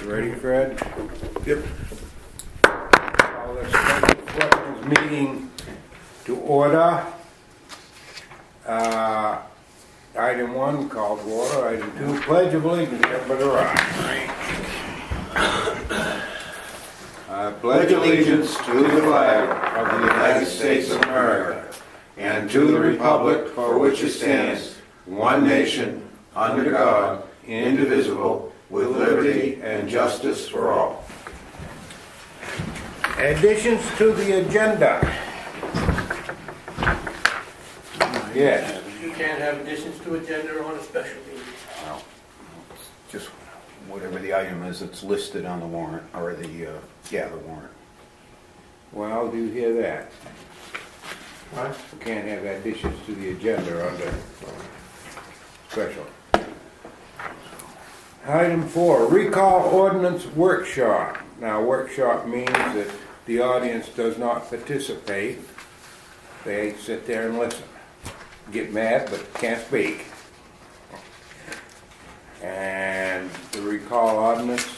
Ready, Fred? Yep. Call this special selectmen's meeting to order. Item 1, called to order. Item 2, pledge of allegiance. Everybody rise. I Pledge allegiance to the flag of the United States of America and to the republic for which it stands, one nation, under God, indivisible, with liberty and justice for all. Additions to the agenda. Yes. You can't have additions to agenda on a special meeting. Well, just whatever the item is that's listed on the warrant, or the warrant. Well, do you hear that? What? We can't have additions to the agenda under special. Item 4, recall ordinance workshop. Now, workshop means that the audience does not participate. They sit there and listen. Get mad, but can't speak. And the recall ordinance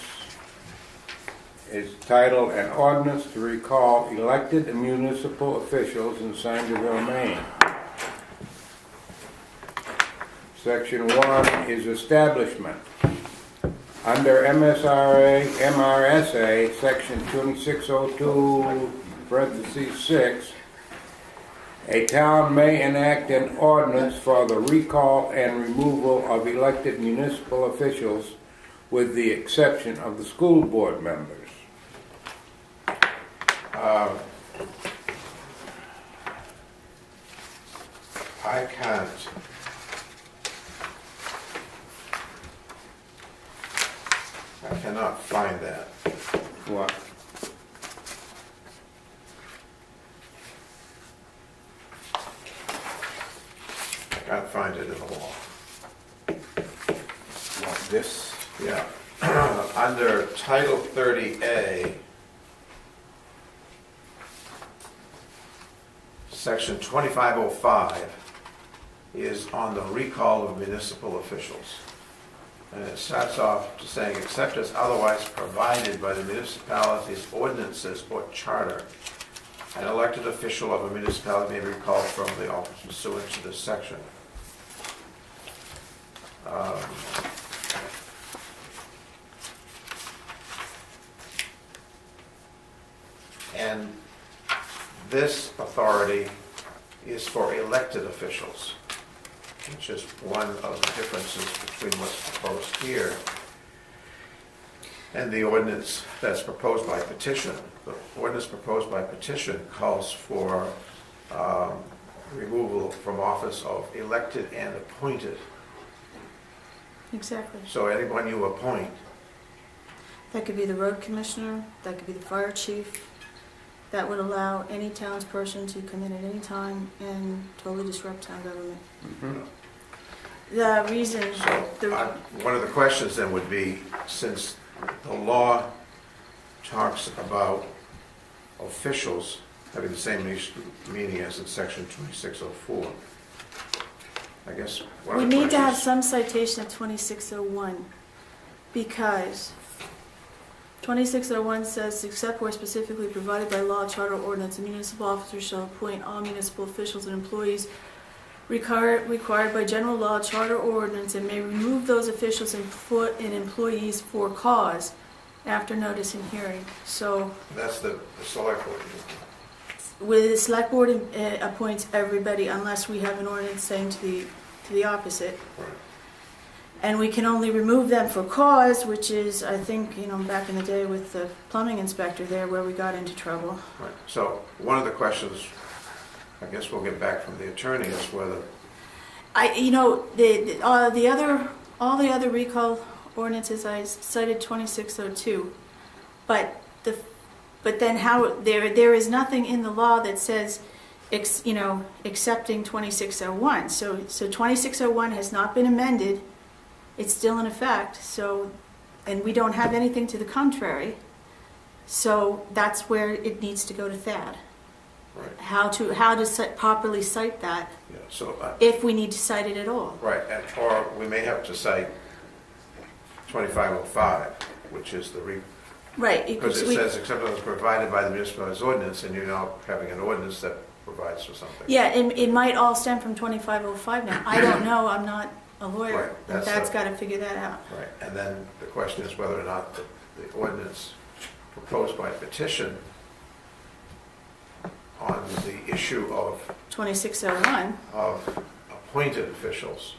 is titled An Ordinance to Recall Elected Municipal Officials in Sangerville, Maine. Section 1 is establishment. Under MRSA, section 2602, parentheses 6, a town may enact an ordinance for the recall and removal of elected municipal officials with the exception of the school board members. I cannot find that. What? I can't find it in the law. What, this? Yeah. Under Title 30A, Section 2505 is on the recall of municipal officials. And it starts off to saying, except as otherwise provided by the municipality's ordinances or charter, an elected official of a municipality may be recalled from the office pursuant to this section. And this authority is for elected officials, which is one of the differences between what's proposed here and the ordinance that's proposed by petition. The ordinance proposed by petition calls for removal from office of elected and appointed. Exactly. So anyone you appoint, That could be the road commissioner, that could be the fire chief. That would allow any townsperson to come in at any time and totally disrupt town government. Mm-hmm. The reason, one of the questions then would be, since the law talks about officials having the same meaning as in section 2604, I guess one we of the need to have questions- some citation of 2601 because 2601 says, except where specifically provided by law, charter, ordinance, a municipal officer shall appoint all municipal officials and employees required by general law, charter, or ordinance, and may remove those officials and employees for cause after notice and hearing. So, That's the select board. with the select board appoints everybody unless we have an ordinance saying to the opposite. Right. And we can only remove them for cause, which is, I think, back in the day with the plumbing inspector there where we got into trouble. Right. So one of the questions, I guess we'll get back from the attorney, is whether All the other recall ordinances, I cited 2602, but then how there is nothing in the law that says, accepting 2601. So 2601 has not been amended. It's still in effect. So, and we don't have anything to the contrary. So that's where it needs to go to THAD. Right. How to properly cite that, Yeah, so, if we need to cite it at all. right, or we may have to cite 2505. which is the Right. because it we- says except as provided by the municipal's ordinance, and you're now having an ordinance that provides for something. Yeah, it might all stem from 2505 now. I don't know, I'm not a lawyer. Right, And that's Thad's a- got to figure that out. Right, and then the question is whether or not the ordinance proposed by petition on the issue 2601. of appointed officials,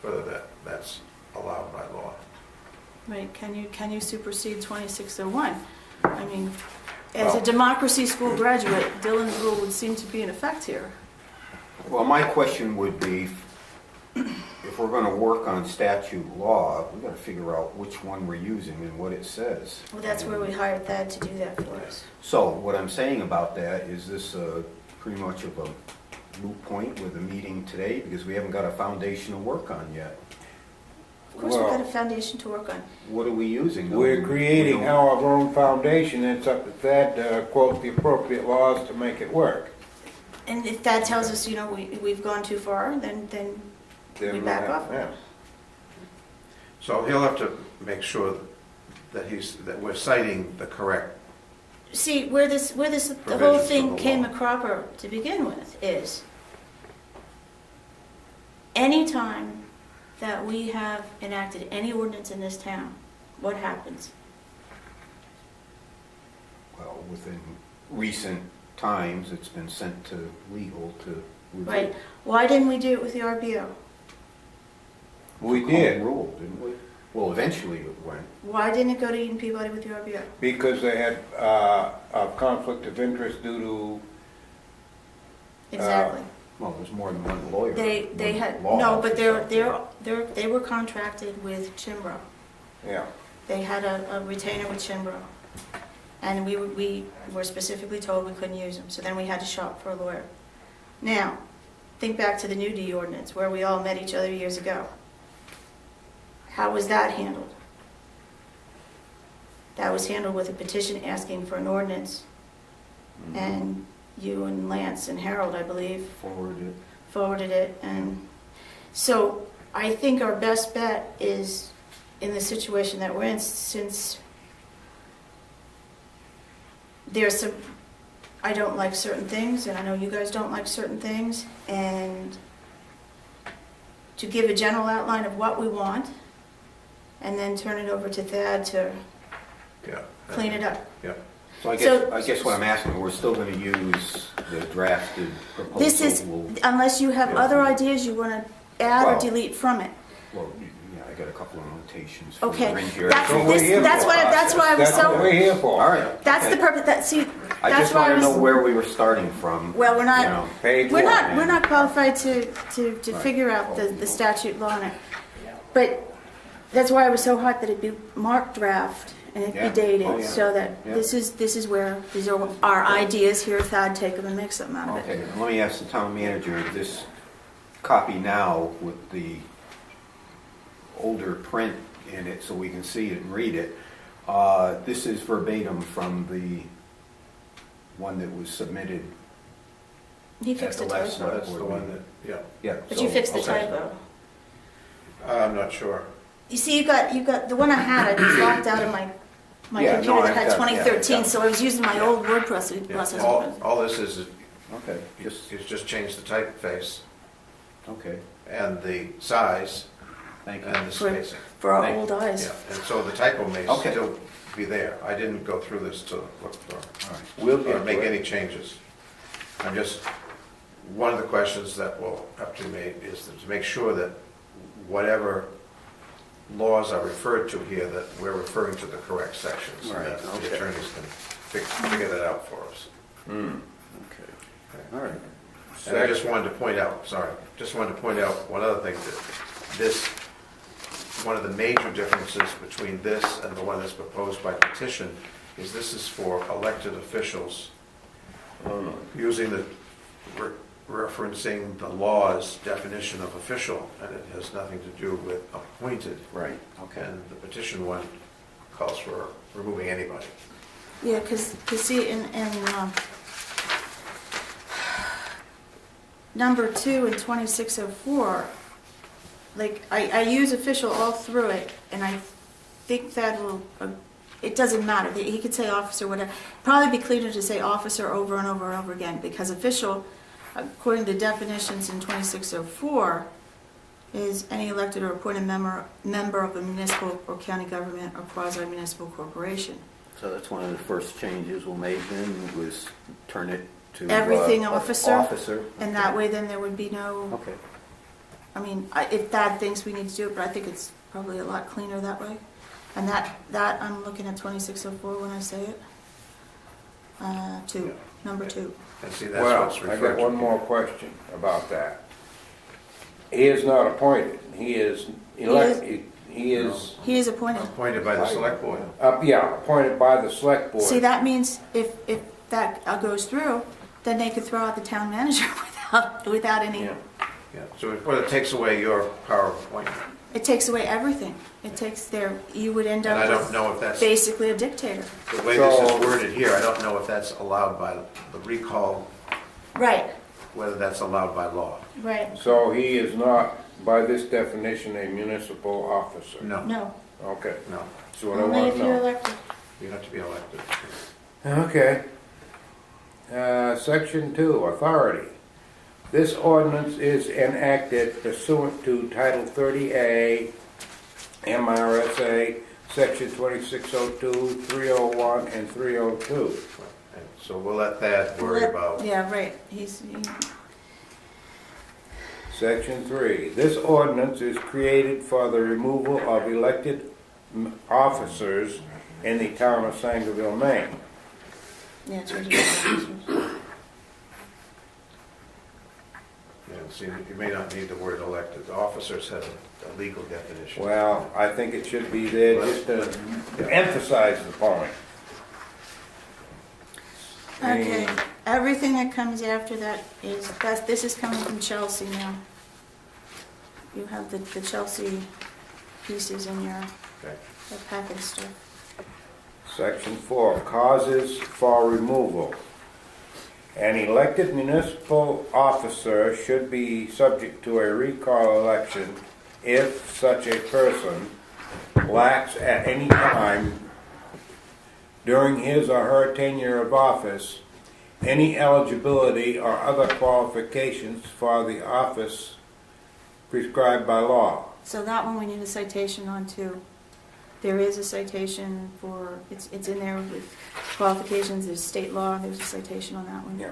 whether that's allowed by law. Right, can you supersede 2601? I mean, as a Well- democracy school graduate, Dylan's rule would seem to be in effect here. Well, my question would be, if we're gonna work on statute law, we gotta figure out which one we're using and what it says. Well, that's where we hired Thad to do that for us. So what I'm saying about that, is this pretty much of a moot point with a meeting today? Because we haven't got a foundation to work on yet. Of course, we've Well- got a foundation to work on. What are we using? We're creating We don't- our own foundation, it's up to Thad to quote the appropriate laws to make it work. And if Thad tells us, we've gone too far, then Then We we'll back have- off. yeah. So he'll have to make sure that we're citing the correct, see, where the whole Provisions of thing the came law. a cropper to begin with is anytime that we have enacted any ordinance in this town, what happens? Well, within recent times, it's been sent to legal to review. Right? Why didn't we do it with the RBO? We Home did, rule, didn't we? Well, eventually it went. Why didn't it go to Eden Peabody with the RBO? because they had a conflict of interest due to, Exactly. Well, there's more than one lawyer. They one had, law no, but officer. they were contracted with Chimbrow. yeah. They had a retainer with Chimbrow. And we were specifically told we couldn't use them, so then we had to shop for a lawyer. Now, think back to the new D ordinance, where we all met each other years ago. How was that handled? That was handled with a petition asking for an ordinance, Mhm. and you and Lance and Harold, I believe, Forwarded. forwarded it. And so I think our best bet is in the situation that we're in, since there's some, I don't like certain things, and I know you guys don't like certain things, and to give a general outline of what we want, and then turn it over to Thad to yeah. clean it up. Yeah. So I So- guess what I'm asking, we're still gonna use the drafted proposal? This is, We'll- unless you have other ideas you want to add or Well- delete from it. Well, yeah, I got a couple of notations. for Okay, in here. that's, what we're here that's for. why I was That's what we're so, here for. All right. that's the okay. purpose, I that's just why I wanna know was, where we were starting from. well, we're you not, know. Page we're one. not, we're not qualified to Right. figure out the statute law on it. But that's why I was so hot that it'd be marked draft and it'd Yeah. be dated, Oh, yeah. so that Yeah. this is where, these are our ideas, here, Thad, take them and make something out of it. Okay, and let me ask the town manager, this copy now with the older print in it so we can see it and read it, this is verbatim from the one that was submitted He at fixed the the last typo, That's the one that, yeah. Yeah. but so- you fixed the okay. typo. I'm not sure. You see, you got, the one I had, I just locked out of my Yeah, computer no, that had I've got- yeah, 2013, yeah. so I was using my old word processor. Yeah, all this is Okay, just, just change the typeface okay, and the size thank and you. the For- spacing. For our Thank old Yeah, eyes. and so the typo may Okay. still be there. I didn't go through this to look for, All right. We'll or get make to it. any changes. I'm just, one of the questions that will have to be made is to make sure that whatever laws are referred to here, that we're referring to the correct sections. And Right, that the okay. attorneys can figure that out for us. Okay, all right. And I just wanted to point out, one other thing, that this, one of the major differences between this and the one that's proposed by petition is this is for elected officials, using the, referencing the law's definition of official, and it has nothing to do with appointed. Right, okay. And the petition one calls for removing anybody. Yeah, because see, in number 2 in 2604, like, I use official all through it, and I think that will, it doesn't matter. He could say officer, whatever. Probably be cleaner to say officer over and over and over again, because official, according to definitions in 2604, is any elected or appointed member of a municipal or county government or quasi-municipal corporation. So that's one of the first changes we'll make then, was turn it to Everything officer. Officer. And that way then there would be no, Okay. I mean, if Thad thinks we need to do it, but I think it's probably a lot cleaner that way. And that I'm looking at 2604 when I say it. Two, number 2. And see, that's Well, what's I referred got to. one more question about that. He is not appointed, he is elected, he is, He is appointed. Appointed by the select board. appointed by the select board. See, that means if that goes through, then they could throw out the town manager without any, Yeah. Yeah, so it takes away your power of appointment. it takes away everything. It takes you would end And I up don't with know if that's, basically a dictator. the way this So- is worded here, I don't know if that's allowed by the recall, Right, whether that's allowed by law. right. So he is not, by this definition, a municipal officer? No, No, Okay, no, that's what I only want if to you're know. elected. you have to be elected. Okay. Section 2, authority. This ordinance is enacted pursuant to Title 30A, MRSA, Section 2602, 301, and 302. And so we'll let that worry about. Yeah, right. Section 3, this ordinance is created for the removal of elected officers in the town of Sangerville, Maine. Yeah, change it to officers. Yeah, see, you may not need the word elected. The officers have a legal definition. Well, I think it should be there just to emphasize the point. Okay, everything that comes after that this is coming from Chelsea now. You have the Chelsea pieces in your Okay. packet stuff. Section 4, causes for removal. An elected municipal officer should be subject to a recall election if such a person lacks at any time during his or her tenure of office any eligibility or other qualifications for the office prescribed by law. So that one we need a citation on too. There is a citation for, it's in there with qualifications, there's state law, there's a citation on that one. Yeah.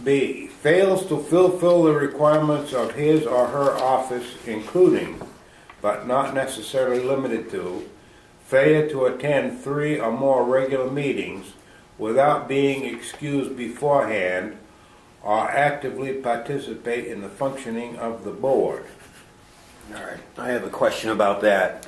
B, fails to fulfill the requirements of his or her office, including, but not necessarily limited to, failure to attend 3 or more regular meetings without being excused beforehand, or actively participate in the functioning of the board. All right, I have a question about that.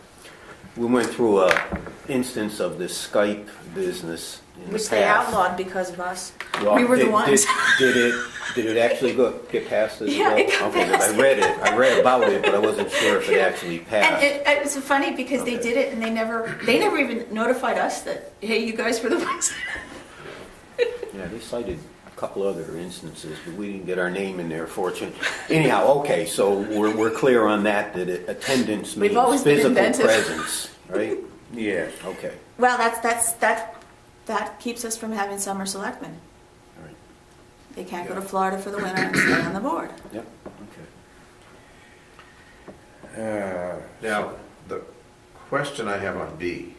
We went through a instance of this Skype business in the Which past. they outlawed because of us. Well, We were the ones. Did it actually get passed as Yeah, well? it got Okay, 'cause passed. I read about it, but I wasn't sure if it actually And passed. it's funny because they Okay. did it and they never even notified us that, hey, you guys were the ones. Yeah, they cited a couple other instances, but we didn't get our name in there, fortunately. Anyhow, okay, so we're clear on that attendance We've means always been physical inventive. presence, right? Yes. Okay, Well, that keeps us from having summer selectmen. all right, They can't go to Florida for the winter and stay on the board. yep, okay. Now, the question I have on B,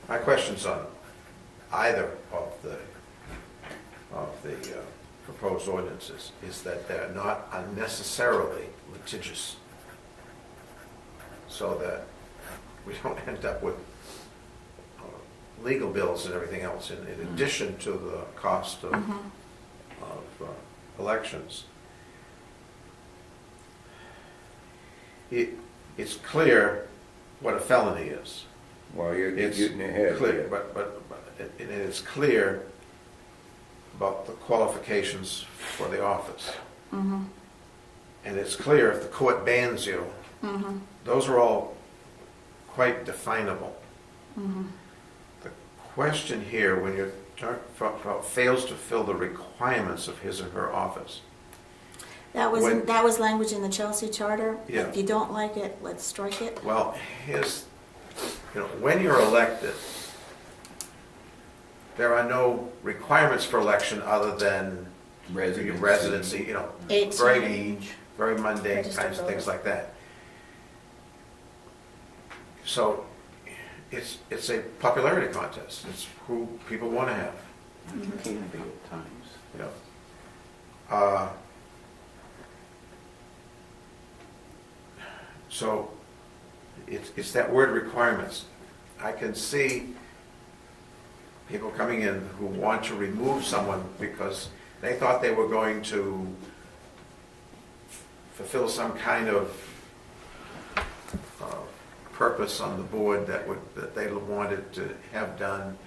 my question's on either of the proposed ordinances, is that they're not unnecessarily litigious, so that we don't end up with legal bills and everything else in addition to the cost of elections. It's clear what a felony is. Well, you're It's getting ahead clear, here. but it is clear about the qualifications for the office. Mm-hmm. And it's clear if the court bans you, those are all quite definable. Mm-hmm. The question here, when you're talking about fails to fill the requirements of his or her office. That was, When- that was language in the Chelsea Charter. Yeah. If you don't like it, let's strike it. Well, when you're elected, there are no requirements for election other than residency, 18. very mundane Registered kinds of things voter. like that. So it's a popularity contest. It's who people want to have, It can be at times. you know. So it's that word requirements. I can see people coming in who want to remove someone because they thought they were going to fulfill some kind of purpose on the board that they wanted to have done,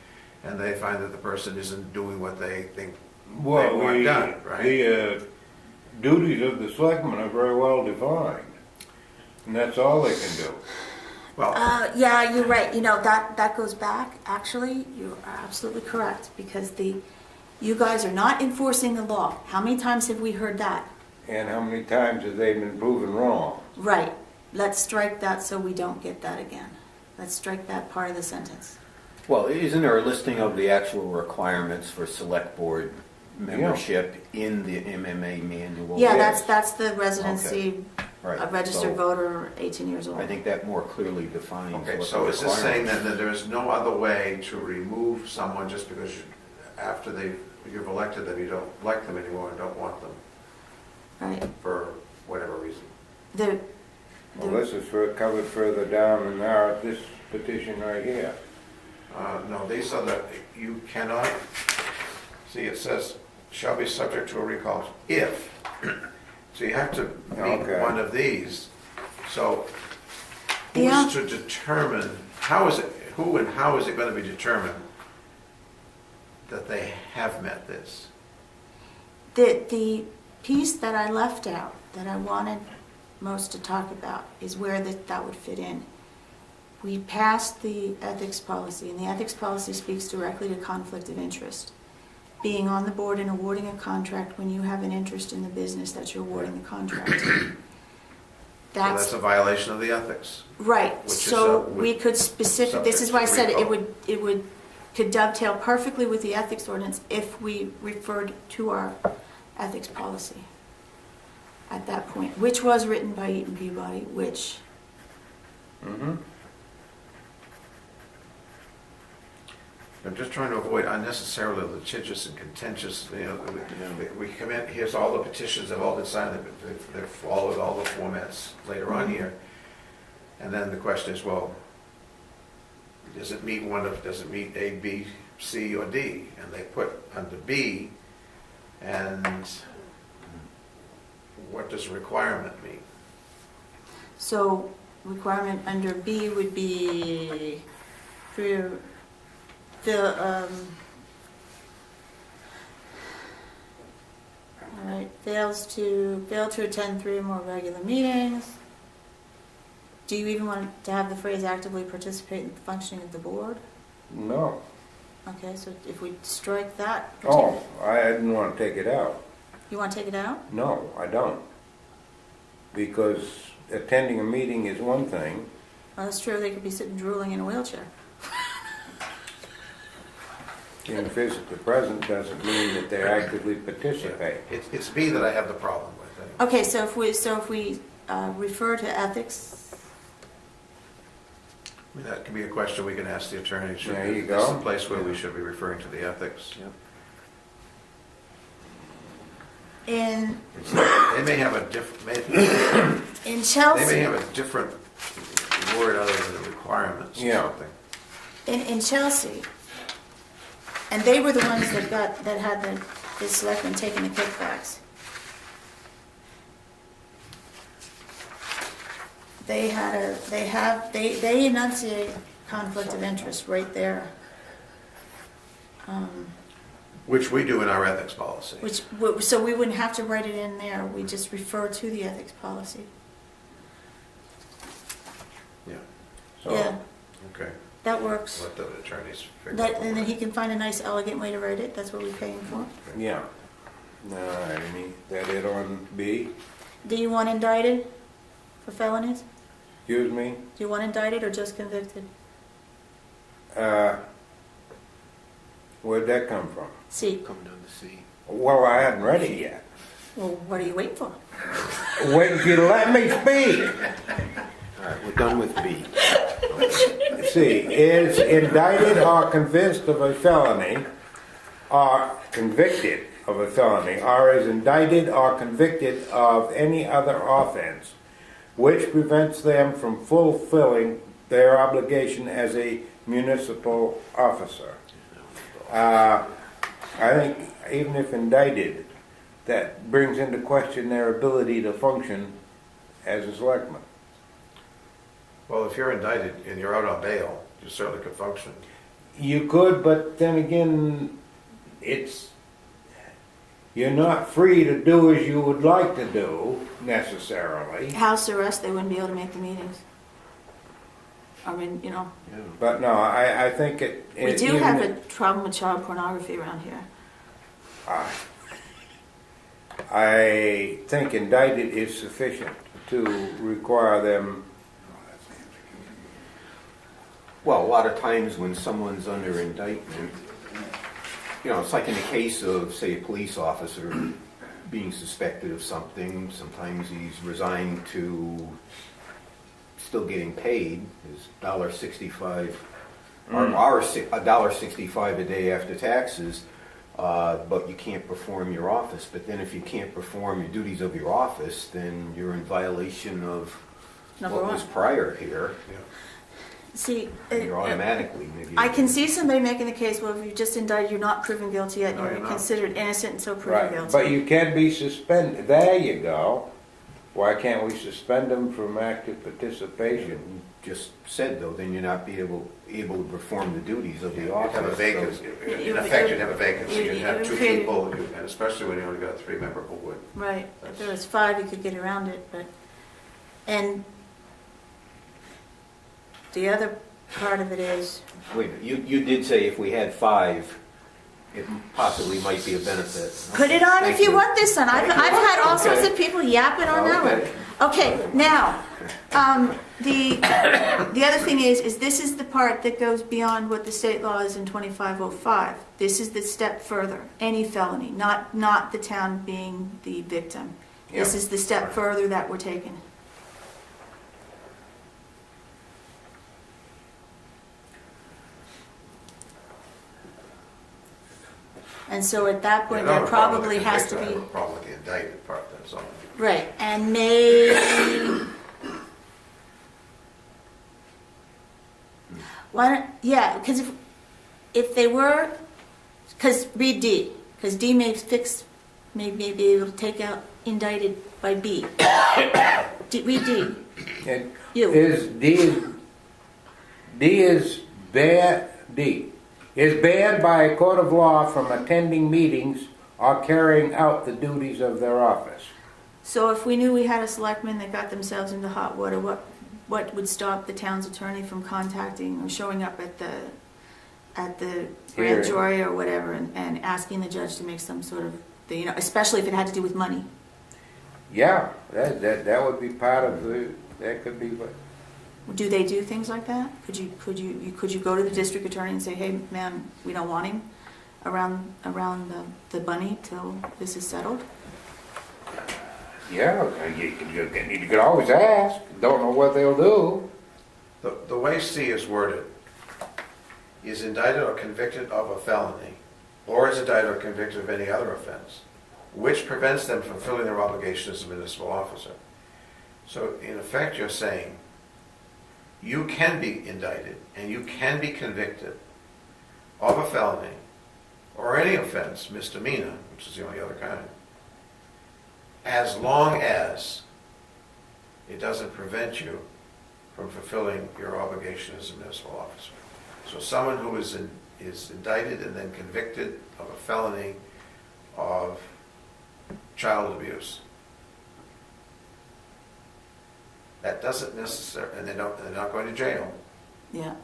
and they find that the person isn't doing what they think Well, they want done, right? the duties of the selectmen are very well defined, and that's all they can do. Well, Yeah, you're right. That goes back, actually, you are absolutely correct, because you guys are not enforcing the law. How many times have we heard that? And how many times have they been proven wrong? Right. Let's strike that so we don't get that again. Let's strike that part of the sentence. Well, isn't there a listing of the actual requirements for select board membership in the MMA manual? Yeah, Yes. that's the residency, Right. a registered So voter, 18 years old. I think that more clearly defines okay, what so the is this saying requirements- then that there is no other way to remove someone just because after you've elected them, you don't like them anymore and don't want them Right. for whatever reason? Well, this is covered further down in this petition right here. No, these are you cannot, see, it says, shall be subject to a recall if. So you have to meet Okay. one of these. So Yeah. who's to determine, who and how is it going to be determined that they have met this? The piece that I left out, that I wanted most to talk about, is where that would fit in. We passed the ethics policy, and the ethics policy speaks directly to conflict of interest. Being on the board and awarding a contract when you have an interest in the business that you're awarding the contract to. So that's a violation of the ethics. Right, Which is, so would- we could this is why I said recall. could dovetail perfectly with the ethics ordinance if we referred to our ethics policy at that point, which was written by Eaton Peabody, which, Mm-hmm. I'm just trying to avoid unnecessarily litigious and contentious, we come in, here's all the petitions, they've all been signed, they've followed all the formats later on here. And then the question is, well, does it meet A, B, C, or D? And they put under B, and what does requirement mean? so requirement under B would be for all right, fail to attend 3 or more regular meetings. Do you even want to have the phrase actively participate in the functioning of the board? No. Okay, so if we strike that. Oh, I didn't want to take it out. You want to take it out? No, I don't. Because attending a meeting is one thing. Well, that's true, they could be sitting drooling in a wheelchair. Being physically present doesn't mean that they actively participate. It's B that I have the problem with. Anyway. Okay, so if we refer to ethics, I mean, that can be a question we can ask the attorney. There you Is this go. the place where we should be referring to the ethics? Yep. in They may have a in they Chelsea, may have a different word other than the requirements or Yeah. something. in Chelsea, and they were the ones that had the selectmen taking the kickbacks. They enunciate conflict of interest right there. Which we do in our ethics policy. So we wouldn't have to write it in there, we just refer to the ethics policy. Yeah, So, Yeah, okay. That works. Let the attorneys figure That, out. and then he can find a nice elegant way to write it, that's what we pay him for. Yeah. All right, that it on B? Do you want indicted for felonies? Excuse me? Do you want indicted or just convicted? Where'd that come from? C. Come down to C. Well, I hadn't read it yet. Well, what are you waiting for? Wait until you let me speak. All right, we're done with B. C, is indicted or convinced of a felony, or convicted of a felony, or is indicted or convicted of any other offense which prevents them from fulfilling their obligation as a municipal officer. I think even if indicted, that brings into question their ability to function as a selectman. Well, if you're indicted and you're out on bail, you certainly could function. You could, but then again, you're not free to do as you would like to do, necessarily. House arrest, they wouldn't be able to make the meetings. I mean, But no, I think it... we do have a problem with child pornography around here. I think indicted is sufficient to require them. Well, a lot of times when someone's under indictment, it's like in the case of, say, a police officer being suspected of something, sometimes he's resigned to still getting paid, his $1.65 or $1.65 a day after taxes, but you can't perform your office. But then if you can't perform your duties of your office, then you're in violation of Number what was one. prior here. See, You're automatically maybe. I can see somebody making the case, well, if you're just indicted, you're not proven guilty yet, No, you're you're not. considered innocent until proven Right, guilty. but you can be suspended. There you go. Why can't we suspend them from active participation? Just said though, then you're not be able to perform the duties of the You'd office. have a vacancy. In effect, you'd have a vacancy. You'd have two people, and especially when you only got a 3-member board. Right, if there was 5, you could get around it, and the other part of it is, Wait, a minute, you did say if we had 5, it possibly might be a benefit. put it on Thank if you want this one. I've had all sorts of people yapping on that one. Okay, now, the other thing is this is the part that goes beyond what the state law is in 2505. This is the step further, any felony, not the town being the victim. This Yeah. is the step further that we're taking. And so at that point, You don't there have a problem probably with the has to convicted, I be, have a problem with the indicted part, that's all. right, and maybe, why don't, yeah, because if they were, because read D, because D may be able to take out indicted by B. Read D. And You. is banned by a court of law from attending meetings or carrying out the duties of their office. So if we knew we had a selectman that got themselves into hot water, what would stop the town's attorney from contacting or showing up at the grand Hearing. jury or whatever and asking the judge to make some sort of, especially if it had to do with money? Yeah, that would be part of that could be what. Do they do things like that? Could you go to the district attorney and say, hey, ma'am, we don't want him around the bunny till this is settled? Yeah, you could always ask. Don't know what they'll do. The way C is worded, is indicted or convicted of a felony, or is indicted or convicted of any other offense, which prevents them from fulfilling their obligation as a municipal officer. So in effect, you're saying, you can be indicted and you can be convicted of a felony or any offense, misdemeanor, which is the only other kind, as long as it doesn't prevent you from fulfilling your obligation as a municipal officer. So someone who is indicted and then convicted of a felony of child abuse, that doesn't necessarily, and they're not going to jail, Yeah.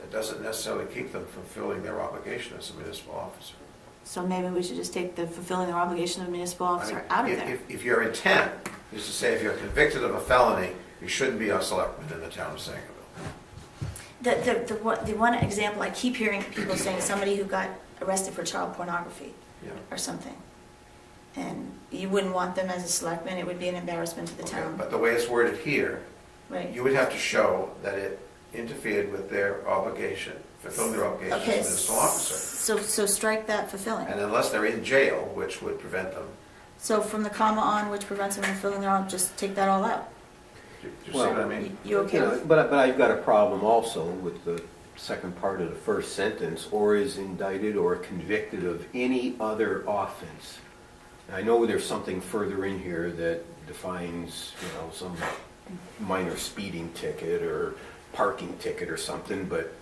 It doesn't necessarily keep them from fulfilling their obligation as a municipal officer. So maybe we should just take the fulfilling their obligation of municipal I officer mean, out of there. If your intent is to say if you're convicted of a felony, you shouldn't be a selectman in the town of Sangerville. The one example I keep hearing people saying, somebody who got arrested for child pornography Yeah. or something. And you wouldn't want them as a selectman, it would be an embarrassment to the Okay, town. but the way it's worded here, Right. you would have to show that it interfered with their obligation, fulfilling their obligation as a Okay, municipal officer. so strike that fulfilling. And unless they're in jail, which would prevent them. So from the comma on, which prevents them from fulfilling their own, just take that all out. Do you see what I mean? You okay with? But I've got a problem also with the second part of the first sentence, or is indicted or convicted of any other offense. I know there's something further in here that defines, some minor speeding ticket or parking ticket or something, but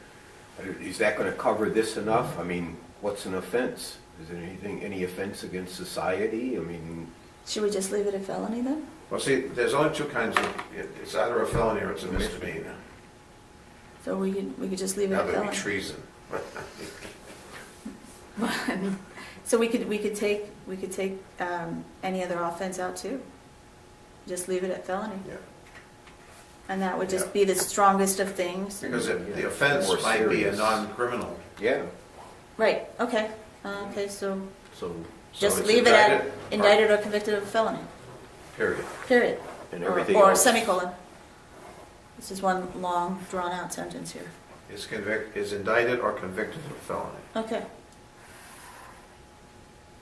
is that going to cover this enough? I mean, what's an offense? Is it any offense against society? I mean... Should we just leave it a felony then? Well, see, there's only two kinds of, it's either a felony or it's a misdemeanor. So we could just leave it That a would be felony. treason. So we could take any other offense out too. Just leave it at felony. Yeah. And that would just Yeah. be the strongest of things. Because the offense More might be a serious. non-criminal. Yeah, Right, okay. Okay, so so... So just it's leave it at indicted or convicted of felony, Period. period. And Or- everything Or else- semicolon. This is one long, drawn-out sentence here. Is indicted or convicted of felony. Okay.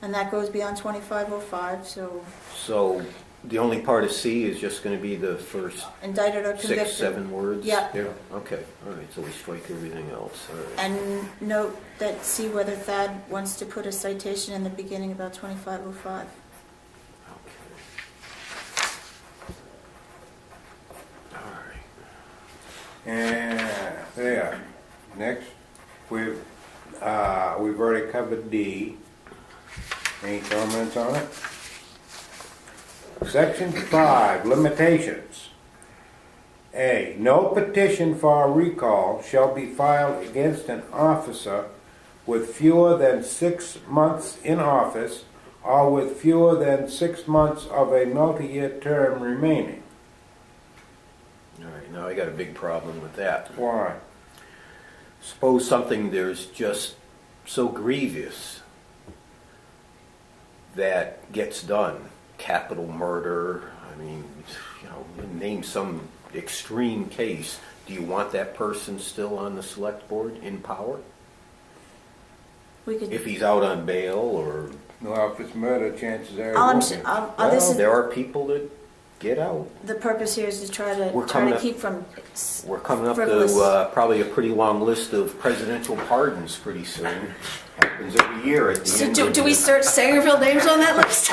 And that goes beyond 2505, so So the only part of C is just going to be the first indicted or convicted. 6-7 words? Yeah. Yeah. Okay, all right, so we strike everything else, all right. And note that, see whether Thad wants to put a citation in the beginning about 2505. Okay. All right. And there. Next, we've already covered D. Any comments on it? Section 5, limitations. A, no petition for a recall shall be filed against an officer with fewer than 6 months in office or with fewer than 6 months of a multi-year term remaining. All right, now I got a big problem with that. Why? Suppose something there's just so grievous that gets done, capital murder, I mean, name some extreme case. Do you want that person still on the select board in power? We could. If he's out on bail or... Well, if it's murder, chances are it All I'm won't s- be. I'll- Well, this is there are people that get out. the purpose here is to try We're to coming up- keep from. We're coming up Frivolous. to probably a pretty long list of presidential pardons pretty soon. Happens every year at the So end. do of we the- search Sangerville names on that list?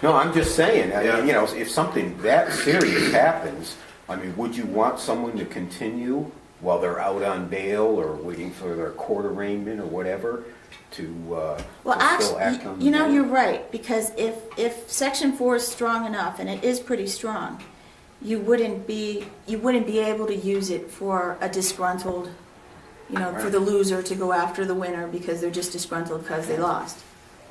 No, I'm just saying, I mean, Yeah. if something that serious happens, I mean, would you want someone to continue while they're out on bail or waiting for their court arraignment or whatever to Well, still act on actually, bail? you're right, because if Section 4 is strong enough, and it is pretty strong, you wouldn't be able to use it for a disgruntled, for the loser to go after the winner because they're just disgruntled because they lost.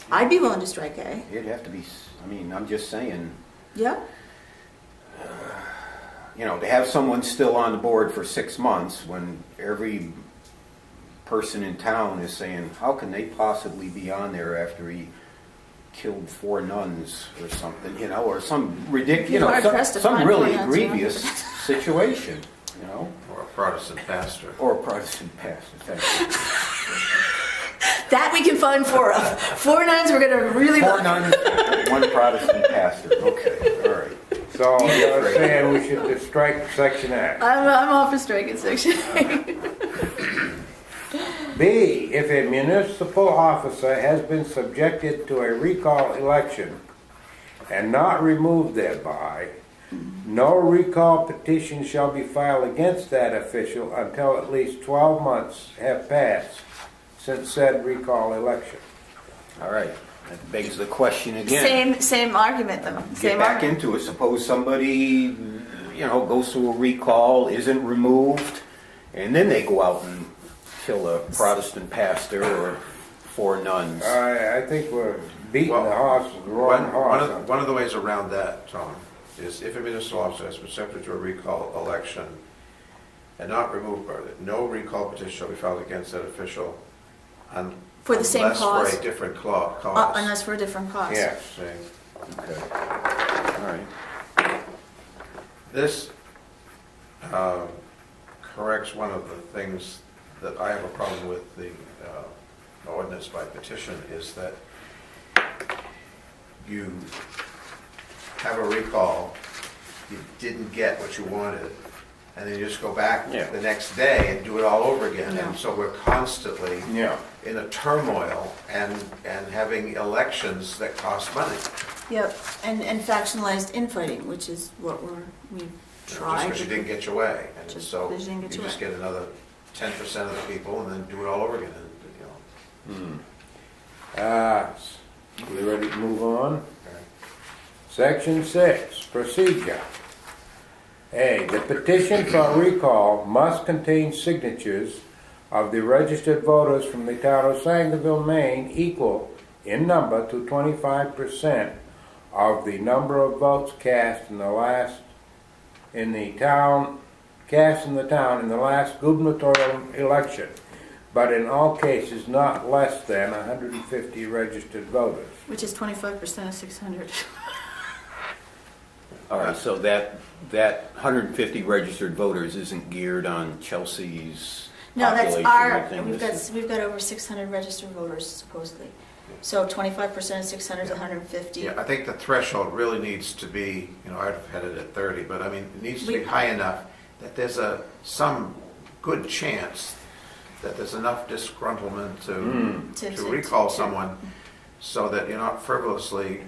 I'd be willing to strike A. It'd have to be, I mean, I'm just saying, Yeah. to have someone still on the board for 6 months when every person in town is saying, how can they possibly be on there after he killed 4 nuns or something, or some ridiculous, You're hard-pressed to some find really 4 nuns, yeah. grievous situation, Or a Protestant pastor. or a Protestant pastor. Thank you. That we can find 4 of. 4 nuns we're going to really 4 love. nuns, 1 Protestant pastor. Okay, all right. So you're saying we should just strike section A. I'm all for striking Section A. B, if a municipal officer has been subjected to a recall election and not removed thereby, no recall petition shall be filed against that official until at least 12 months have passed since said recall election. All right, that begs the question again. Same argument though. Get Same back argument. into it. Suppose somebody, goes through a recall, isn't removed, And then they go out and kill a Protestant pastor or 4 nuns. I think we're beating Well, the horse, the wrong horse. One of the ways around that, Tom, is if a municipal officer has been subject to a recall election and not removed, or no recall petition shall be filed against that official For the same unless cause? for a different cause. Unless for a different cause. Yes. See? Okay. All right. This corrects one of the things that I have a problem with the ordinance by petition, is that you have a recall, you didn't get what you wanted, and then you just go back Yeah. the next day and do it all over again. Yeah. And so we're constantly Yeah. in a turmoil and having elections that cost money. Yep, and factionalized infighting, which is what we Just tried. because you didn't get your way. And Just so because you you didn't get your just way. get another 10% of the people and then do it all over again. And, We ready to move on? okay. Section 6, procedure. A, the petition for recall must contain signatures of the registered voters from the town of Sangerville, Maine, equal in number to 25% of the number of votes cast in the town in the last gubernatorial election, but in all cases not less than 150 registered voters. Which is 25% of 600. All right, so that 150 registered voters isn't geared on Chelsea's No, that's population our, or anything. This is- we've got over 600 registered voters supposedly. So 25% of 600 is 150. Yeah, I think the threshold really needs to be, I've had it at 30, but I mean, it needs to be We- high enough that there's some good chance that there's enough disgruntlement to recall someone so that you're not frivolously,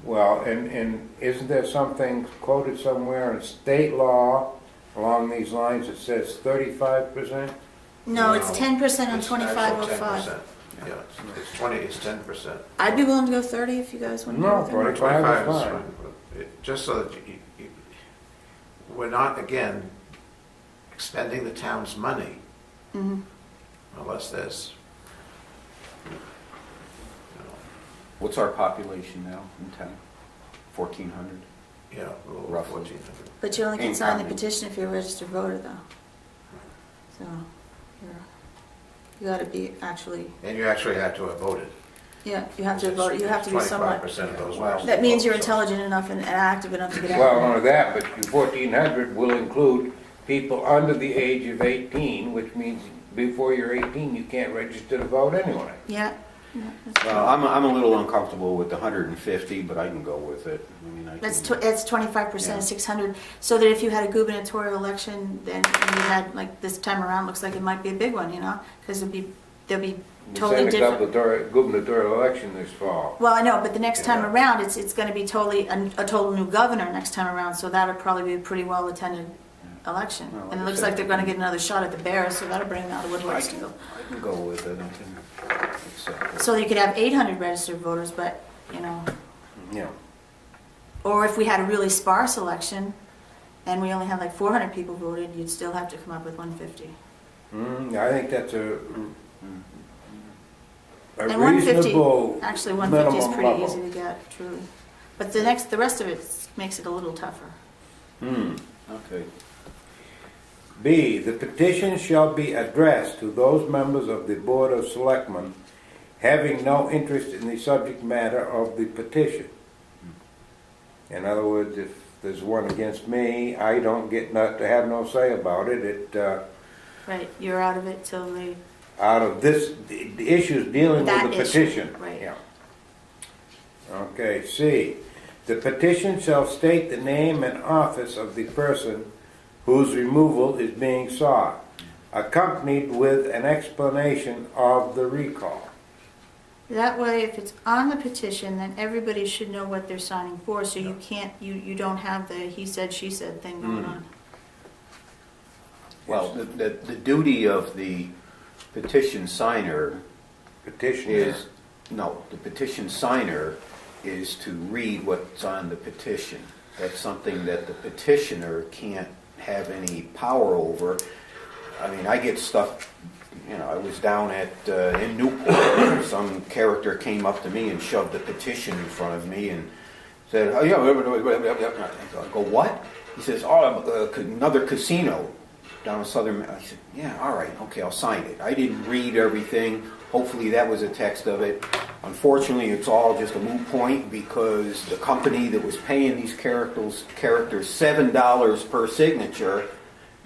Well, and isn't there something quoted somewhere in state law along these lines that says 35%? No, it's 10% on it's actual 2505. 10%. Yeah, it's 10%. I'd be willing to go 30 if you guys want to go No, with it. 25 is 25 is fine. fine, but just so that we're not, again, expending the town's money Mhm. unless there's, What's our population now in town? 1,400? a little Roughly. 1,400. But you only can Ain't sign the counting. petition if you're a registered voter, though. So, you gotta be actually, And you actually had to have voted. yeah, you have to vote, you have to be somewhat. 25% of those. Well, were That means you're so- intelligent enough and active enough to get out. Well, none of that, but your 1,400 will include people under the age of 18, which means before you're 18, you can't register to vote anyway. Yeah. Yeah, that's true. Well, I'm a little uncomfortable with the 150, but I can go with it. I mean, I That's can- that's 25% Yeah. of 600, so that if you had a gubernatorial election, then you had, like, this time around, looks like it might be a big one, because there'll be We totally sent a different. gubernatorial election this fall. Well, I know, but the next time Yeah. around, it's gonna be totally, a total new governor next time around, so that'll probably be a pretty well-attended election. Well, And it like I looks said, like they're gonna get another shot at the Bears, so that'll bring them out of the I woodworks can, too. I can go with it. I can accept it. So you could have 800 registered voters, but, Yeah. or if we had a really sparse election, and we only had like 400 people voted, you'd still have to come up with 150. I think that's a And 150, reasonable actually 150 is minimum pretty level. easy to get, truly. But the rest of it makes it a little tougher. Okay. B, the petition shall be addressed to those members of the Board of Selectmen having no interest in the subject matter of the petition. In other words, if there's one against me, I don't get to have no say about it. Right, you're out of it till they, Out of the issues dealing That with the issue, petition. right. Yeah. Okay, C, the petition shall state the name and office of the person whose removal is being sought, accompanied with an explanation of the recall. that way, if it's on the petition, then everybody should know what they're signing for, so you can't, you don't have the he said, she said thing going on. Well, the duty of the petition signer Petitioner. is, no, the petition signer is to read what's on the petition. That's something that the petitioner can't have any power over. I mean, I get stuff, you know, I was down at, in Newport, some character came up to me and shoved a petition in front of me and said, oh yeah, I go, what? He says, oh, another casino down in Southern, I said, yeah, all right, okay, I'll sign it. I didn't read everything. Hopefully that was a text of it. Unfortunately, it's all just a moot point because the company that was paying these characters $7 per signature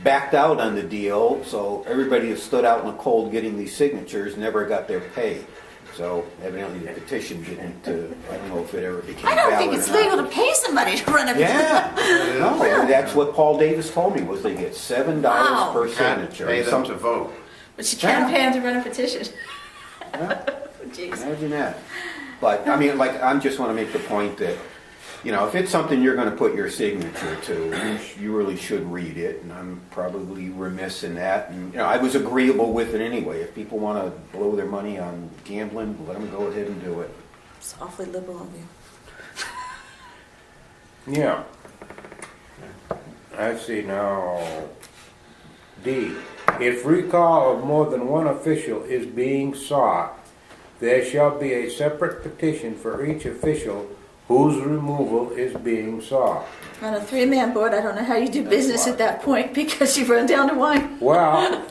backed out on the deal, so everybody that stood out in the cold getting these signatures never got their pay. So evidently the petition didn't, I don't know if it ever became I don't valid think it's or not. legal to pay somebody to run a Yeah, no, and that's what Paul Davis told me, was they get $7 Wow. per Can't signature. pay them to vote. But you can't pay him to run a petition. Yeah. Jeez. Imagine that. But, I mean, like, I just want to make the point that, you know, if it's something you're going to put your signature to, you really should read it, and I'm probably remiss in that. And, you know, I was agreeable with it anyway. If people want to blow their money on gambling, let them go ahead and do it. It's awfully liberal of you. Yeah. I see now. D. If recall of more than one official is being sought, there shall be a separate petition for each official whose removal is being sought. On a 3-man board, I don't know how you do business at that point because you run down to one. Well,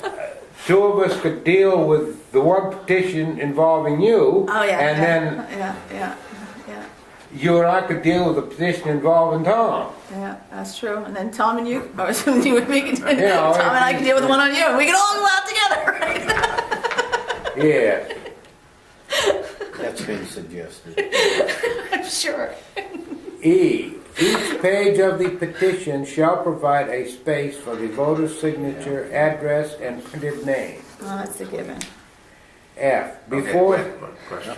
two of us could deal with the one petition involving you, Oh, yeah. and yeah, then yeah. you and I could deal with the petition involving Tom. Yeah, that's true. And then Tom and you, or you and me, can, Yeah, Tom and I can deal with the one on you, and we can all go out together, right? Yeah. That's been suggested. I'm sure. E. Each page of the petition shall provide a space for the voter's signature, address, and printed name. Oh, that's a given. F. Before... Okay, wait, one question.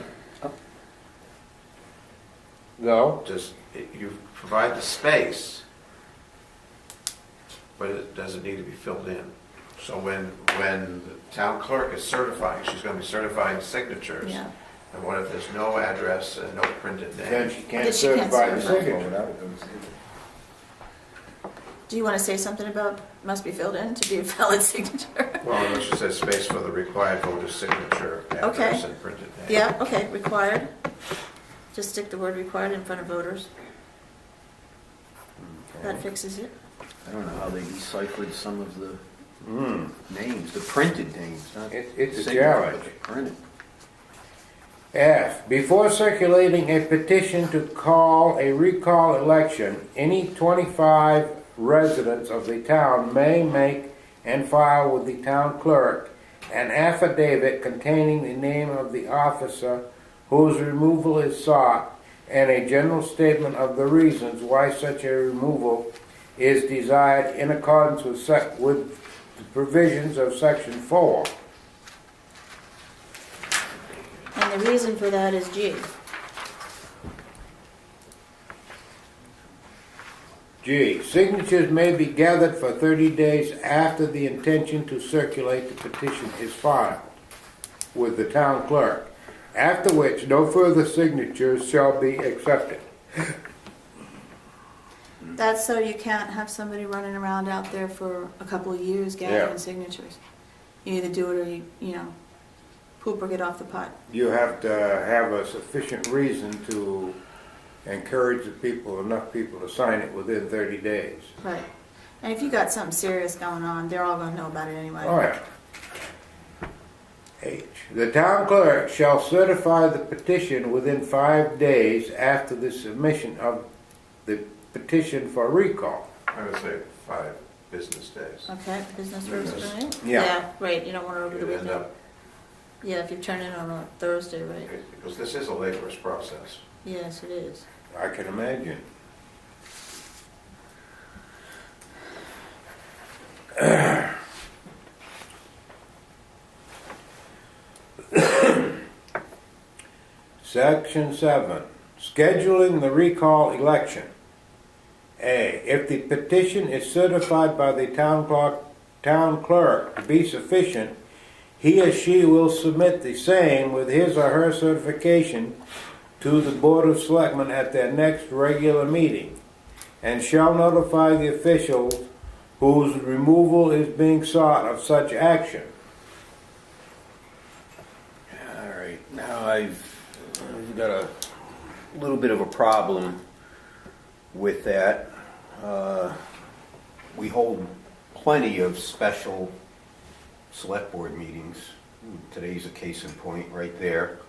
Go. Just, you provide the space, but it doesn't need to be filled in. So when the town clerk is certifying, she's going to be certifying signatures. Yeah. And what if there's no address and no printed Then name? she can't Then she can't certify the certify. signature. Do you want to say something about must be filled in to be a valid signature? Well, it just says space for the required voter's signature, address, Okay. and printed name. Yeah, okay, required. Just stick the word required in front of voters. That fixes it. I don't know how they deciphered some of the names, the printed names, not It's a signature, challenge. but the printed. F. Before circulating a petition to call a recall election, any 25 residents of the town may make and file with the town clerk an affidavit containing the name of the officer whose removal is sought and a general statement of the reasons why such a removal is desired in accordance with the provisions of Section 4. And the reason for that is G. G. Signatures may be gathered for 30 days after the intention to circulate the petition is filed with the town clerk, after which no further signatures shall be accepted. That's so you can't have somebody running around out there for a couple of years gathering Yeah. signatures. You either do it or you know, poop or get off the pot. You have to have a sufficient reason to encourage enough people to sign it within 30 days. Right. And if you got something serious going on, they're all going to know about it anyway. Oh, yeah. H. The town clerk shall certify the petition within 5 days after the submission of the petition for recall. I would say 5 business days. Okay, business rules, right? Yeah. Right, you don't want to over the You'd end weekend. up, Yeah, if you turn it on a Thursday, right? because this is a laborious process. Yes, it is. I can imagine. Section 7, scheduling the recall election. A, if the petition is certified by the town clerk to be sufficient, he or she will submit the same with his or her certification to the Board of Selectmen at their next regular meeting, and shall notify the officials whose removal is being sought of such action. All right, now I've got a little bit of a problem with that. We hold plenty of special select board meetings. Today's a case in point right there.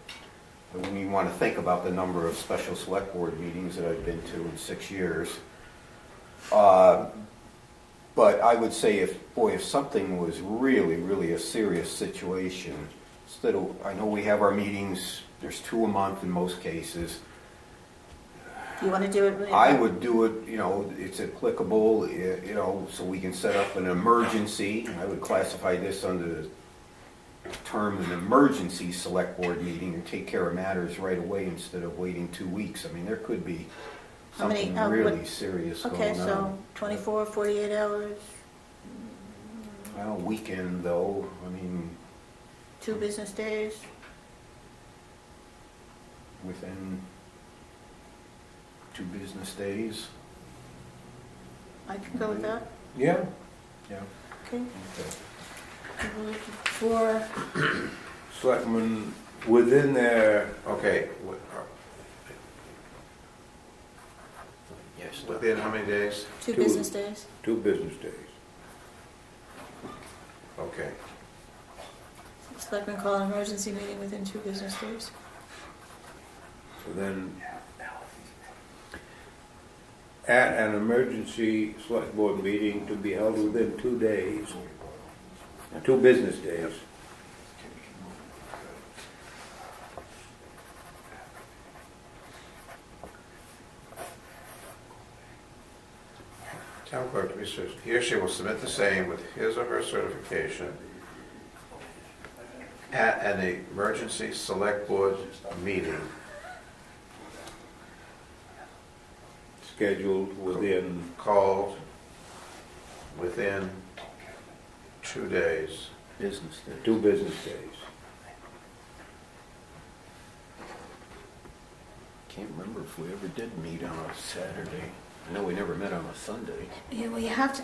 And when you want to think about the number of special select board meetings that I've been to in 6 years, but I would say if something was really a serious situation, instead of, I know we have our meetings, there's 2 a month in most cases. You want to do it? I would do it, it's applicable, so we can set up an emergency. I would classify this under the term an emergency select board meeting and take care of matters right away instead of waiting 2 weeks. I mean, there could be How many- something really serious going on. Okay, so 24, 48 hours, Well, weekend though, 2 business days. within 2 business days. I can go with that. Yeah? Yeah. Okay. Okay. We're looking for, Selectmen within their, Okay, Yes. within how many days? 2 Two. business days. 2 business days. Okay. Selectmen call an emergency meeting within 2 business days. So then, at an emergency select board meeting to be held within 2 days, 2 business days. Town clerk to be, he or she will submit the same with his or her certification at an emergency select board meeting Scheduled within, called within 2 days. Business day. 2 business days. Can't remember if we ever did meet on a Saturday. I know we never met on a Sunday. Yeah, well, you have to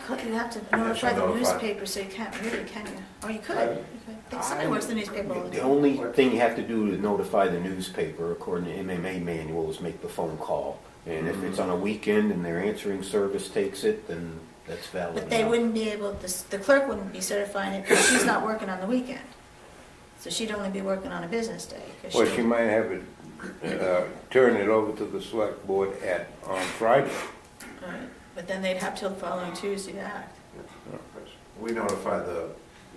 notify the newspaper, so you can't really, can you? Or you could. You could. I think somebody works the newspaper all the The time. only thing you have to do to notify the newspaper, according to MMA manual, is make the phone call. And if it's on a weekend and their answering service takes it, then that's valid. But they enough. wouldn't be able, the clerk wouldn't be certifying it because she's not working on the weekend. So she'd only be working on a business day. 'cause Well, she might have it, turn it over to the select board on Friday. Right. But then they'd have till the following Tuesday to act. We notify the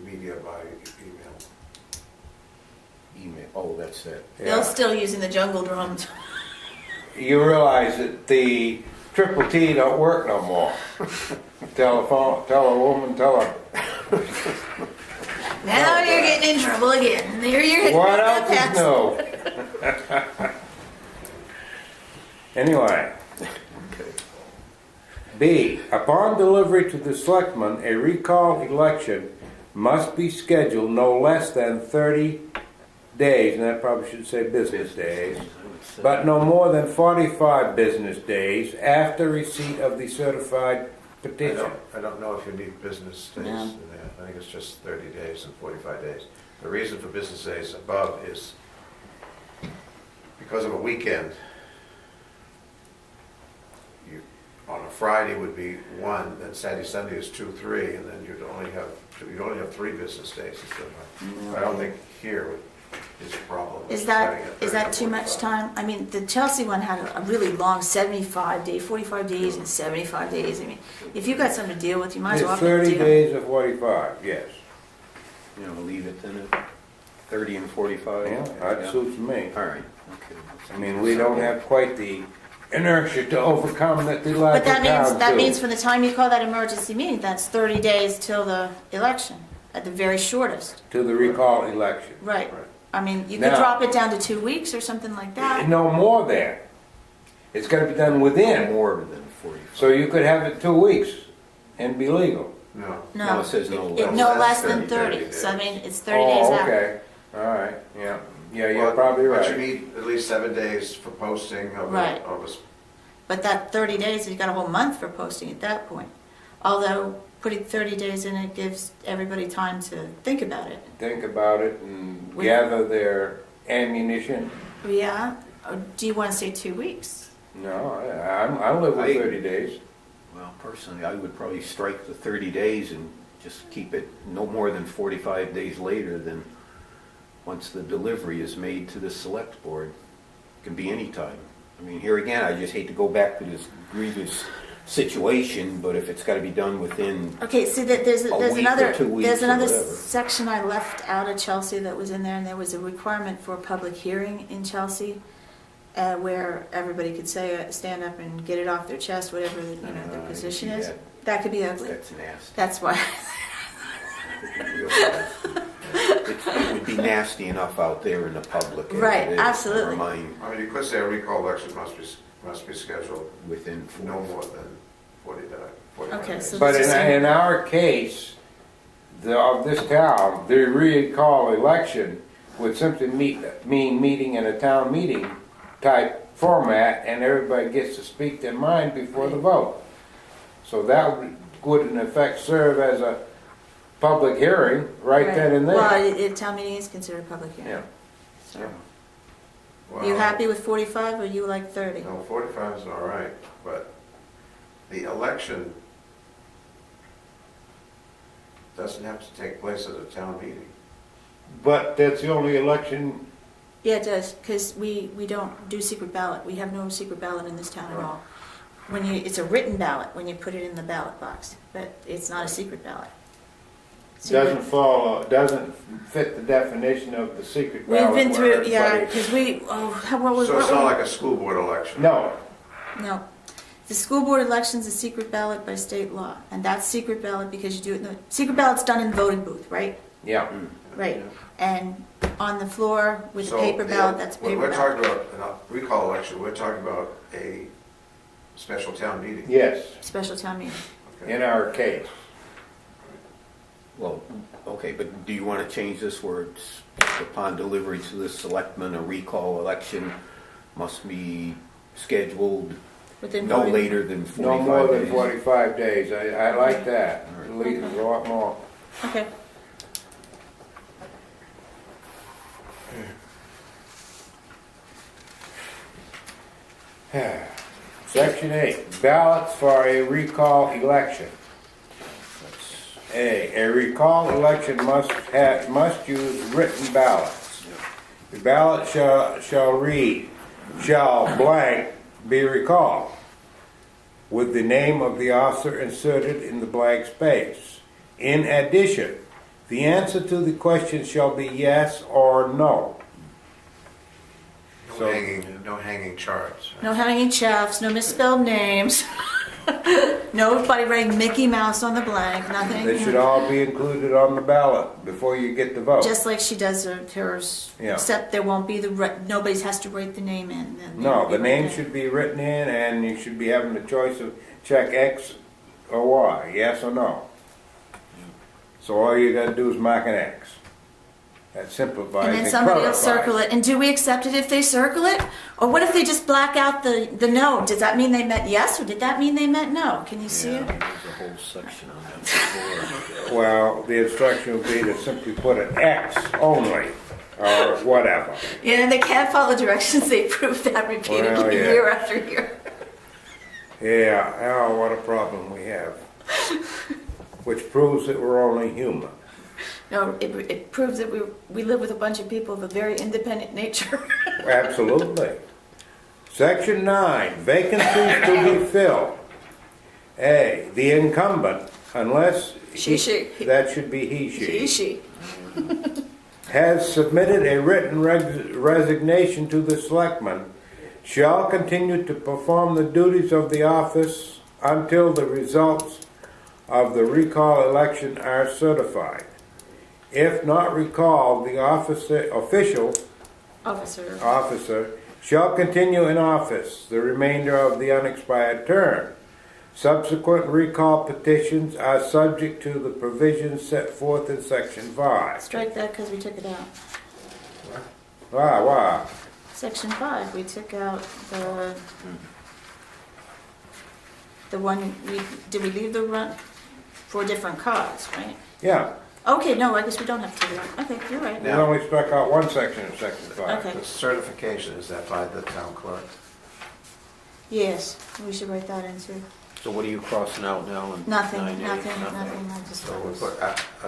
media by email. Email, oh, that's it. They're Yeah. still using the jungle drums. You realize that the triple T don't work no more. Telephone, tell a woman, tell her. Now you're getting in trouble again. There you're hitting What that else is pass. new? Anyway. Okay. B, upon delivery to the selectmen, a recall election must be scheduled no less than 30 days, and that probably should say business days, but no more than 45 business days after receipt of the certified petition. I don't know if you need business days. No. I think it's just 30 days and 45 days. The reason for business days above is because of a weekend. On a Friday would be 1, then Saturday, Sunday is 2, 3, and then you'd only have 3 business days instead of. I don't think here is a problem. Is with that, setting it is 30 that or too much 45. time? I mean, the Chelsea one had a really long 75 day, 45 days and 75 days. I mean, if you got something to deal with, you might as well It's up and 30 deal. days or 45, yes. Leave it then at 30 and 45? Yeah, that suits me. All right, okay. I mean, we don't have quite the inertia to overcome that the But lack that of means, town that do. means from the time you call that emergency meeting, that's 30 days till the election, at the very shortest. To the recall election. Right. Right. I mean, you could Now- drop it down to 2 weeks or something like that. No more than. It's gotta be done within, More than 45. so you could have it 2 weeks and be legal. No. No, it says no less. No less less than than 30. 30 So I days. mean, it's 30 days Oh, after. okay, all right, yeah. Yeah, you're Well, probably But you right. need at least 7 days for posting of Right. a But that 30 days, you got a whole month for posting at that point. Although putting 30 days in, it gives everybody time to think about it. Think about it and We- gather their ammunition. Yeah, or do you want to say 2 weeks? No, I live with I- 30 days. Well, personally, I would probably strike the 30 days and just keep it no more than 45 days later than once the delivery is made to the select board. It can be any time. I mean, here again, I just hate to go back to this grievous situation, but if it's got to be done within, Okay, see that there's A there's week another or 2 weeks there's or another whatever. section I left out of Chelsea that was in there, and there was a requirement for a public hearing in Chelsea, where everybody could say stand up and get it off their chest, whatever their position see is. that. That could be ugly. that's nasty. That's why. Real nasty. It would be nasty enough out there in the public. as Right, it is, absolutely. never mind I mean, you could say a recall election must be scheduled within no 40. more than 45 Okay, days. so- But this is- in our case, of this town, the recall election would simply mean meeting in a town meeting type format, and everybody gets to speak their mind before the vote. So that would in effect serve as a public hearing right then and Well, there. town meeting is considered a public hearing. Yeah. So, Well, you happy with 45 or you like 30? No, 45 is all right, but the election doesn't have to take place at a town meeting. But that's the only election, Yeah, it does, because we don't do secret ballot. We have no secret ballot in this town at all. It's a written ballot when you put it in the ballot box, but it's not a secret ballot. doesn't fit the definition of the secret We've ballot. been where through, yeah, everybody- because what was, So it's not like a school board election? No, no. The school board election's a secret ballot by state law, and that's secret ballot because you do it in the, secret ballot's done in the voting booth, right? yeah. Right. And on the floor with a So paper ballot, that's a when paper we're ballot. talking about a recall election, we're talking about a special town meeting. Yes, Special town meeting. Okay. in our case. Well, okay, but do you want to change this where it's upon delivery to the selectmen, a recall election must be scheduled Within no 40 later than 45 No more than days? 45 days. I like that. At least a lot more. Okay. Section 8, ballots for a recall election. A recall election must use written ballots. The ballot shall read, shall blank be recalled, with the name of the officer inserted in the blank space. In addition, the answer to the question shall be yes or no. So- No hanging charts. No hanging chaffs, no misspelled names. Nobody writing Mickey Mouse on the blank, nothing. They should all be included on the ballot before you get the vote. Just like she does hers, Yeah. except there won't be nobody has to write the name in. No, the name should be written in, and you should be having the choice of check X or Y, yes or no. So all you gotta do is mark an X. That simplifies And and then somebody will circle clarifies. it. And do we accept it if they circle it? Or what if they just black out the no? Does that mean they meant yes, or did that mean they meant no? Can you see Yeah, it? there's a whole section on that before. Well, the instruction would be to simply put an X only, or whatever. Yeah, and they can't follow directions. They prove that repeatedly Well, yeah. year after year. Yeah, oh, what a problem we have. Which proves that we're only human. No, it proves that we live with a bunch of people of a very independent nature. Absolutely. Section 9, vacancies to be filled. A, the incumbent, unless... She. That should be he, She. has submitted a written resignation to the selectmen, shall continue to perform the duties of the office until the results of the recall election are certified. If not recalled, the officer shall continue in office the remainder of the unexpired term. Subsequent recall petitions are subject to the provisions set forth in Section 5. Strike that because we took it out. Wow. Section 5, we took out the one, did we leave the run? for different cars, right? Yeah, Okay, no, I guess we don't have to do that. Okay, you're right. we only struck out one section of section 5. Okay. The certification, is that by the town clerk? Yes, we should write that in too. So what are you crossing out now? In Nothing, 9A? nothing, I just. So we put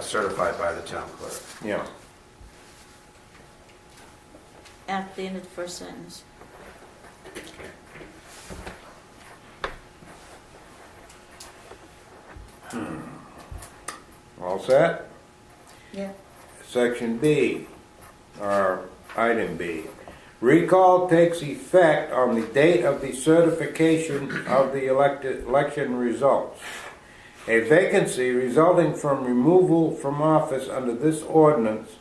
certified by the town clerk. Yeah. At the end of the first sentence. All set? Yeah. Section B, or item B. Recall takes effect on the date of the certification of the election results. A vacancy resulting from removal from office under this ordinance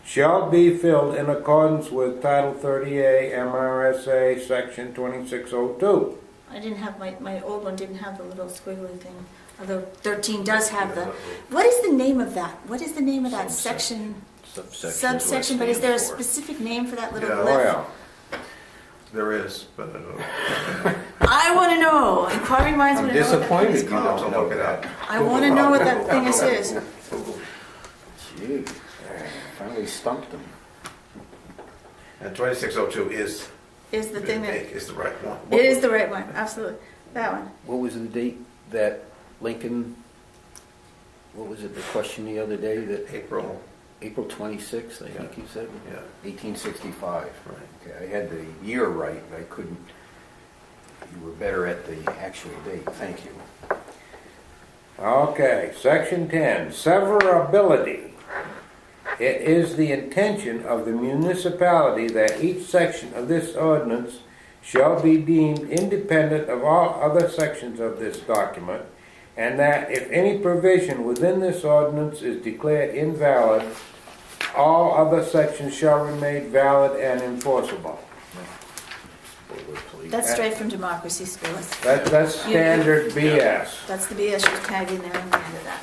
shall be filled in accordance with Title 30A MRSA Section 2602. I didn't have, my old one didn't have the little squiggly thing, although 13 does have the, what is the name of that? What is the name of that section? Subsection, but is there a specific name for that little Yeah. Oh, blip? yeah. There is, but I don't know. I want to know. Inquiring minds I'm want to know what that disappointed thing you is called. I'll have don't to know look it that. up. I want to know what that thing is. Gee, finally stumped them. And 2602 is Is the thing that, is the right one. it is the right one, absolutely. That one. What was the date that Lincoln, what was it, the question the other day that April. April 26th, I think you said? Yeah. 1865. Right. Okay, I had the year right, but I couldn't, you were better at the actual date, thank you. Okay, section 10, severability. It is the intention of the municipality that each section of this ordinance shall be deemed independent of all other sections of this document, and that if any provision within this ordinance is declared invalid, all other sections shall remain valid and enforceable. That's straight from democracy school. That's standard BS. That's the BS you tag in there and we do that.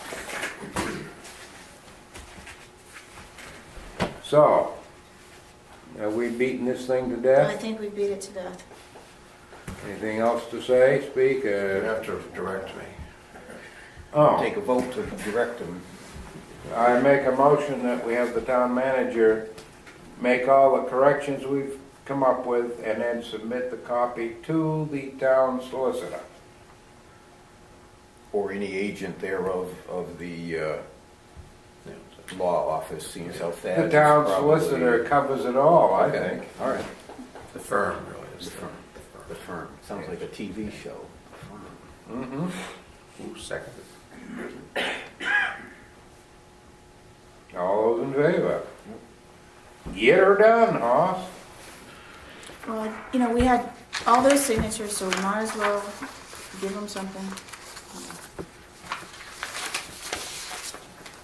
So, are we beating this thing to I death? think we beat it to death. Anything else to say, speak? You have to direct me. Take a vote to direct them. I make a motion that we have the town manager make all the corrections we've come up with and then submit the copy to the town solicitor. Or any agent thereof of the law office, seeing as how Thad The is town probably- solicitor covers it all, I Okay, think. all right. The firm really is. The firm. The firm. Sounds like a TV show. Mm-hmm. Who seconded? All those in favor? Get her done, Hoss. Well, you know, we had all those signatures, so we might as well give them something.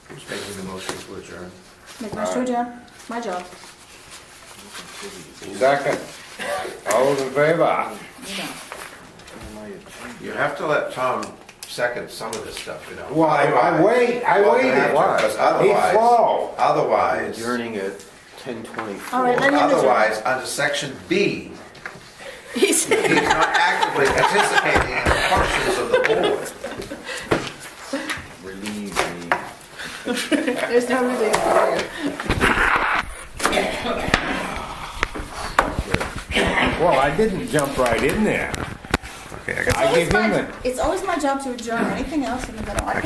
Who's making the motion to adjourn? Make my show down. My job. Second. All those in favor? You know. You have to let Tom second some of this stuff, you know. Well, I waited. Because He's otherwise, slow. otherwise, Adjourning at 10:24. All right, let him adjourn. otherwise, under section B, He's he's not actively participating in the functions of the board. Relieve me. There's no relief for you. Well, I didn't jump right in there. Okay, I I gave him the... It's always my job to adjourn. Anything else, I don't.